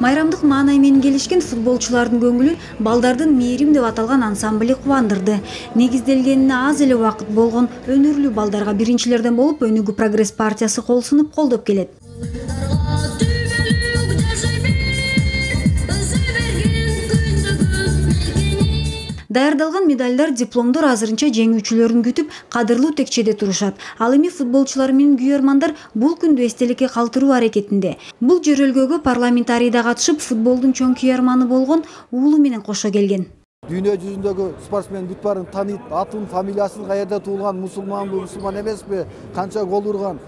Майрамдык маанай менен келишкен футболчулардын көңүлүн балдардын мээрим деп аталган ансамбли кубандырды. Негизделгенине аз эле убакыт болгон өнүрлүү балдарга биринчилерден болуп Өнүгүү Прогресс партиясы кол сунуп колдоп келет. Даярдалган медалдар, дипломдор азырынча жеңүүчүлөрүн күтүп, кадырлуу текчеде турушат. Ал эми футболчулар менен күйөрмандар бул күндү эстеликке калтыруу аракетинде. Бул жөрөлгөгө парламентарийда катышып, футболдун чоң күйөрманы болгон уулу менен кошо келген. Дүйнө жүзүндөгү спортсмен бүт баарын тааныйт, атын, фамилиясын, каерде туулган, мусулманбы, мусулман эмеспи, канча гол урган.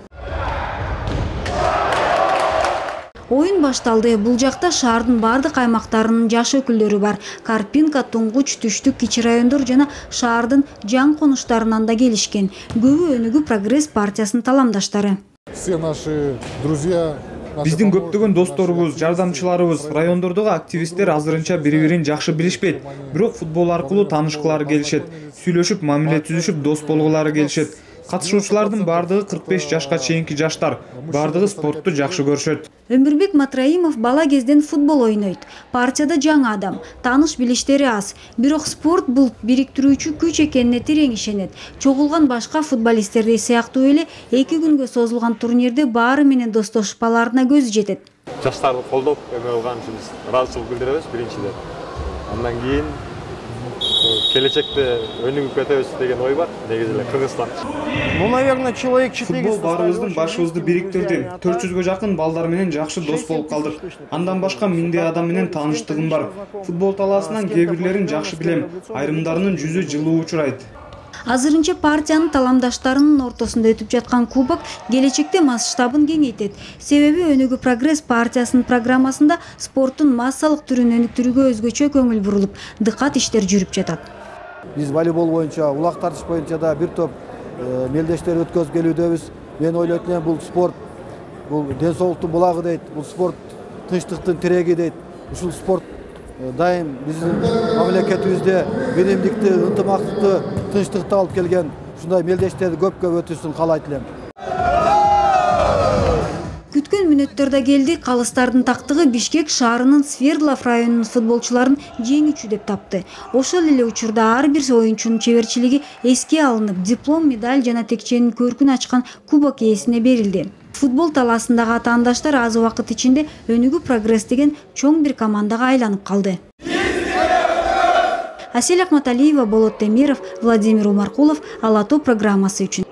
Оюн башталды. Бул жакта шаардын бардык аймактарынын жаш өкүлдөрү бар. Карпинка, Туңгуч, Түштүк, Кичи райондор жана шаардын жаң конуштарынан да келишкен. Көбү Өнүгүү Прогресс партиясынын таламдаштары. Все наши друзья, биздин көптөгөн досторубуз, жардамчыларыбыз, райондордогу активисттер азырынча бири-бирин жакшы билишпейт. Бирок футбол аркылуу таанышкылары келишет. Сүйлөшүп, мамиле түзүшүп, дос болгулары келишет. Катышуучулардын бардыгы 45 жашка чейинки жаштар. Бардыгы спортту жакшы көрүшөт. Өмүрбек Матраимов бала кезден футбол ойнойт. Партияда жаңы адам, тааныш билиштери аз. Бирок спорт бул бириктирүүчү күч экенине терең ишенет. Чогулган башка футболисттердей сыяктуу эле 2 күнгө созулган турнирде баары менен достошуп алаарына көзү жетет. Жаштарды колдоп эме кылган үчүн ыраазычылык билдиребиз биринчиден. Андан кийин келечекте өнүгүп кетебиз деген ой бар. Негизи эле Кыргызстан. Ну, наверное, человек 400. Футбол баарыбыздын башыбызды бириктирди. 400гө жакын балдар менен жакшы дос болуп калдык. Андан башка миңдей адам менен тааныштыгым бар. Футбол талаасынан кээ бирлерин жакшы билем. Айрымдарынын жүзү жылуу учурайт. Азырынча партиянын таламдаштарынын ортосунда өтүп жаткан кубок келечекте масштабын кеңейтет. Себеби Өнүгүү Прогресс партиясынын программасында спорттун массалык түрүн өнүктүрүүгө өзгөчө көңүл бурулуп, дыкат иштер жүрүп жатат. Биз волейбол боюнча, улак тартыш боюнча да бир топ мелдештер өткөзүп келүүдөбүз. Мен ойлойт элем, бул спорт, бул ден соолуктун булагы дейт, бул спорт тынчтыктын тиреги дейт. Ушул спорт дайым биздин мамлекетибизде биримдикти, ынтымактыкты, тынчтыкты алып келген. Ушундай мелдештерди көп өтүшүн каалайт элем. Күткөн мүнөттөр келди. Калыстардын тактыгы Бишкек шаарынын Свердлов районунун футболчуларын жеңүүчү деп тапты. Ошол эле учурда ар бир оюнчунун чеберчилиги эске алынып, диплом, медаль жана текченин көркүн ачкан кубок ээсине берилди. Футбол талаасындагы атаандаштар аз убакыт ичинде Өнүгүү Прогресс деген чоң бир командага айланып калды. Асель Акматалиева, Болот Темиров, Владимир Умаркулов, Ала Тоо программасы үчүн.